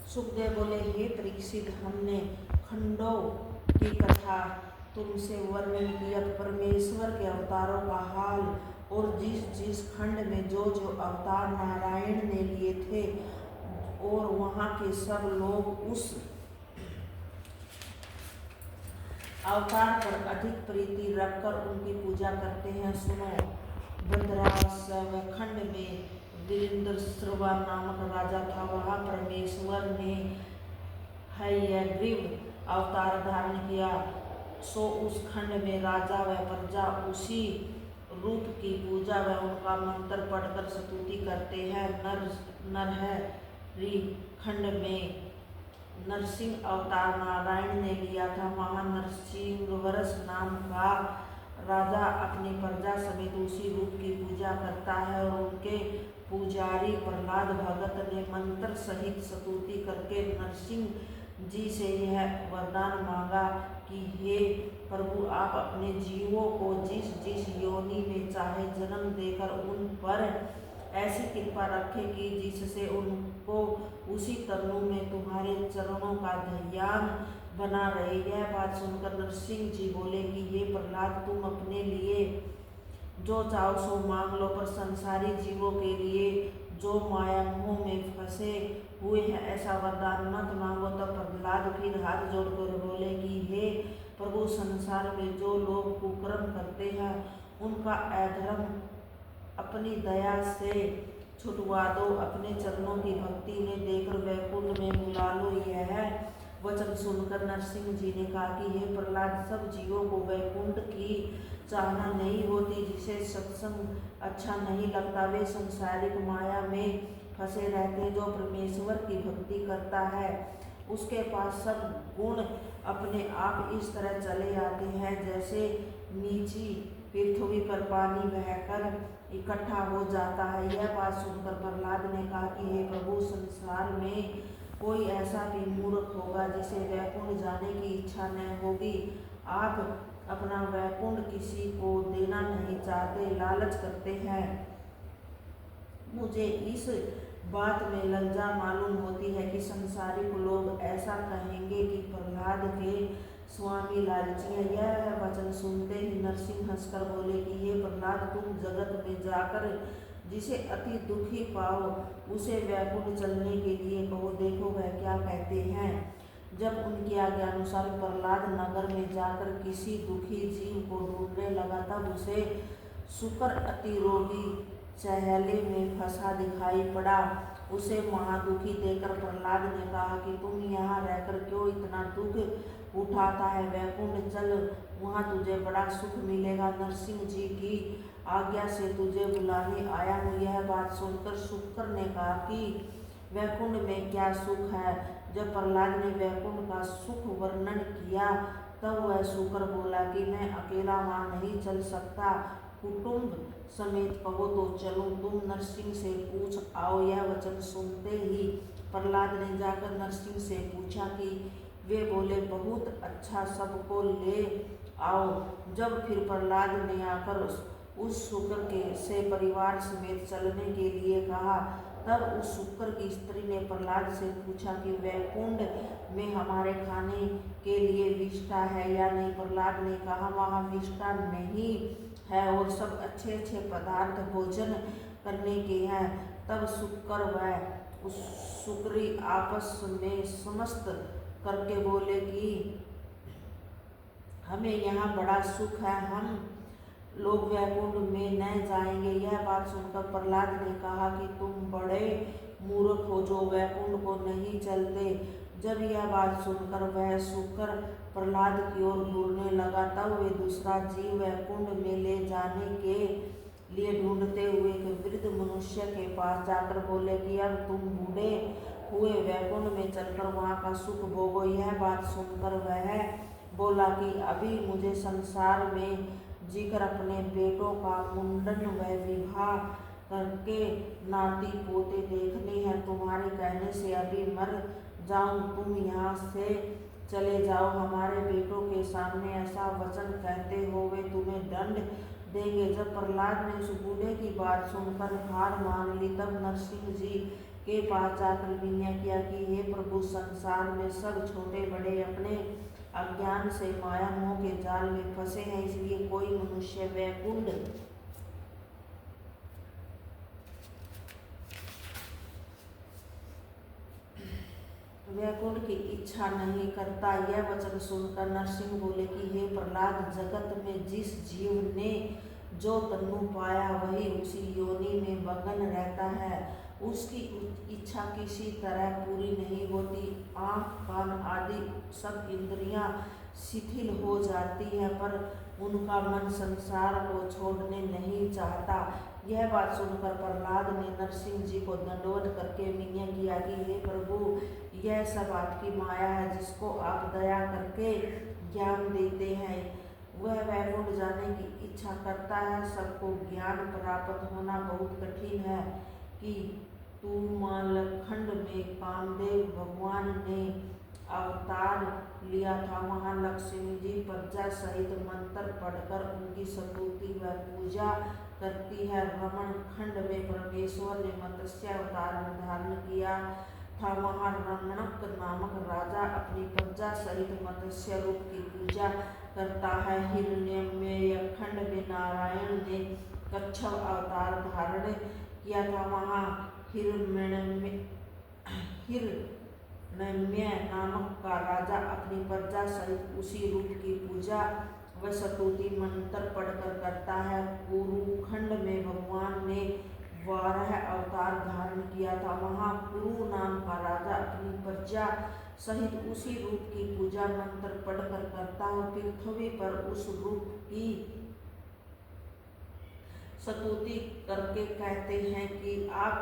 सुखदेव बोले, हे परीक्षित, हमने खंडों की कथा तुमसे वर्णन किया, परमेश्वर के अवतारों का हाल, और जिस जिस खंड में जो जो अवतार नारायण ने लिए थे, और वहाँ के सब लोग उस अवतार पर अधिक प्रीति रखकर उनकी पूजा करते हैं। सुनो, भद्रावसव खंड में वीरेंद्रश्रवा नामक राजा था। वहाँ परमेश्वर ने हयग्रीव अवतार धारण किया। सो उस खंड में राजा व प्रजा उसी रूप की पूजा व उनका मंत्र पढ़कर स्तुति करते हैं। नरहरि खंड में नरसिंह अवतार नारायण ने लिया था। वहाँ नरसिंहवर्ष नाम का राजा अपनी प्रजा समेत उसी रूप की पूजा करता है, और उनके पुजारी प्रहलाद भगत ने मंत्र सहित स्तुति करके नरसिंह जी से यह वरदान मांगा कि हे प्रभु, आप अपने जीवों को जिस जिस योनि में चाहे जन्म देकर उन पर ऐसी कृपा रखें कि जिससे उनको उसी तनु में तुम्हारे चरणों का ध्यान बना रहे। यह बात सुनकर नरसिंह जी बोले कि हे प्रहलाद, तुम अपने लिए जो चाहो सो मांग लो, पर संसारी जीवों के लिए जो माया मोह में फंसे हुए हैं ऐसा वरदान मत मांगो। तब प्रहलाद फिर हाथ जोड़कर बोले कि हे प्रभु, संसार में जो लोग कुकर्म करते हैं उनका अधर्म अपनी दया से छुटवा दो। अपने चरणों की भक्ति ने देकर वैकुंठ में बुला लो। यह वचन सुनकर नरसिंह जी ने कहा कि हे प्रहलाद, सब जीवों को वैकुंठ की चाहना नहीं होती। जिसे सत्संग अच्छा नहीं लगता वे संसारिक माया में फंसे रहते। जो परमेश्वर की भक्ति करता है उसके पास सब गुण अपने आप इस तरह चले आते हैं जैसे नीची पृथ्वी पर पानी बहकर इकट्ठा हो जाता है। यह बात सुनकर प्रहलाद ने कहा कि हे प्रभु, संसार में कोई ऐसा भी मूर्ख होगा जिसे वैकुंठ जाने की इच्छा न होगी। आप अपना वैकुंठ किसी को देना नहीं चाहते, लालच करते हैं। मुझे इस बात में लज्जा मालूम होती है कि संसारिक लोग ऐसा कहेंगे कि प्रहलाद के स्वामी लालची है। यह वचन सुनते ही नरसिंह हंसकर बोले कि हे प्रहलाद, तुम जगत में जाकर जिसे अति दुखी पाओ उसे वैकुंठ चलने के लिए कहो। देखो वह क्या कहते हैं। जब उनकी आज्ञा अनुसार प्रहलाद नगर में जाकर किसी दुखी जीव को ढूंढने लगा, तब उसे शुकर अति रोगी चहले में फंसा दिखाई पड़ा। उसे महादुखी देखकर प्रहलाद ने कहा कि तुम यहाँ रहकर क्यों इतना दुख उठाता है, वैकुंठ चल, वहाँ तुझे बड़ा सुख मिलेगा। नरसिंह जी की आज्ञा से तुझे बुलाने आया हूँ। यह बात सुनकर शुकर ने कहा कि वैकुंठ में क्या सुख है। जब प्रहलाद ने वैकुंठ का सुख वर्णन किया तब वह शुकर बोला कि मैं अकेला वहाँ नहीं चल सकता, कुटुंब समेत कहो तो चलूं, तुम नरसिंह से पूछ आओ। यह वचन सुनते ही प्रहलाद ने जाकर नरसिंह से पूछा कि वे बोले बहुत अच्छा, सबको ले आओ। जब फिर प्रहलाद ने आकर उस शुकर के से परिवार समेत चलने के लिए कहा, तब उस शुकर की स्त्री ने प्रहलाद से पूछा कि वैकुंठ में हमारे खाने के लिए विष्ठा है या नहीं। प्रहलाद ने कहा वहाँ विष्ठा नहीं है और सब अच्छे अच्छे पदार्थ भोजन करने के हैं। तब शुकर व उस शुक्री आपस में समस्त करके बोले कि हमें यहाँ बड़ा सुख है, हम लोग वैकुंठ में न जाएंगे। यह बात सुनकर प्रहलाद ने कहा कि तुम बड़े मूर्ख हो जो वैकुंठ को नहीं चलते। जब यह बात सुनकर वह शुकर प्रहलाद की ओर घूरने लगा, तब वे दूसरा जीव वैकुंठ में ले जाने के लिए ढूंढते हुए एक वृद्ध मनुष्य के पास जाकर बोले कि अब तुम बूढ़े हुए वैकुंठ में चलकर वहाँ का सुख भोगो। यह बात सुनकर वह बोला कि अभी मुझे संसार में जीकर अपने बेटों का मुंडन व विवाह करके नाती पोते देखने हैं। तुम्हारे कहने से अभी मर जाऊं, तुम यहाँ से चले जाओ। हमारे बेटों के सामने ऐसा वचन कहते हो वे तुम्हें दंड देंगे। जब प्रहलाद ने उस बूढ़े की बात सुनकर हार मान ली, तब नरसिंह जी के पास जाकर विनय किया कि हे प्रभु, संसार में सब छोटे बड़े अपने अज्ञान से माया मोह के जाल में फंसे हैं, इसलिए कोई मनुष्य वैकुंठ की इच्छा नहीं करता। यह वचन सुनकर नरसिंह बोले कि हे प्रहलाद, जगत में जिस जीव ने जो तनु पाया वही उसी योनि में मगन रहता है। उसकी इच्छा किसी तरह पूरी नहीं होती। आँख कान आदि सब इंद्रियां शिथिल हो जाती है, पर उनका मन संसार को छोड़ने नहीं चाहता। यह बात सुनकर प्रहलाद ने नरसिंह जी को दंडवत करके विनय किया कि हे प्रभु, यह सब आपकी माया है, जिसको आप दया करके ज्ञान देते हैं वह वैकुंठ जाने की इच्छा करता है। सबको ज्ञान प्राप्त होना बहुत कठिन है कि तूमालखंड में कामदेव भगवान ने अवतार लिया था। वहाँ लक्ष्मी जी प्रजा सहित मंत्र पढ़कर उनकी स्तुति व पूजा करती है। रमण खंड में परमेश्वर ने मत्स्य अवतार धारण किया था। वहाँ रमणक नामक राजा अपनी प्रजा सहित मत्स्य रूप की पूजा करता है। हिरण्यमय खंड में नारायण ने कच्छप अवतार धारण किया था। वहाँ हिरण्यमय नामक का राजा अपनी प्रजा सहित उसी रूप की पूजा व स्तुति मंत्र पढ़कर करता है। कुरुखंड में भगवान ने 12 अवतार धारण किया था। वहाँ कुरु नाम का राजा अपनी प्रजा सहित उसी रूप की पूजा मंत्र पढ़कर करता है। पृथ्वी पर उस रूप की स्तुति करके कहते हैं कि आप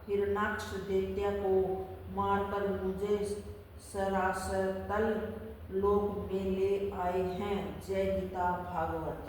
हिरण्याक्ष दैत्य को मारकर मुझे सरासर तल लोक में ले आए हैं। जय गीता भागवत।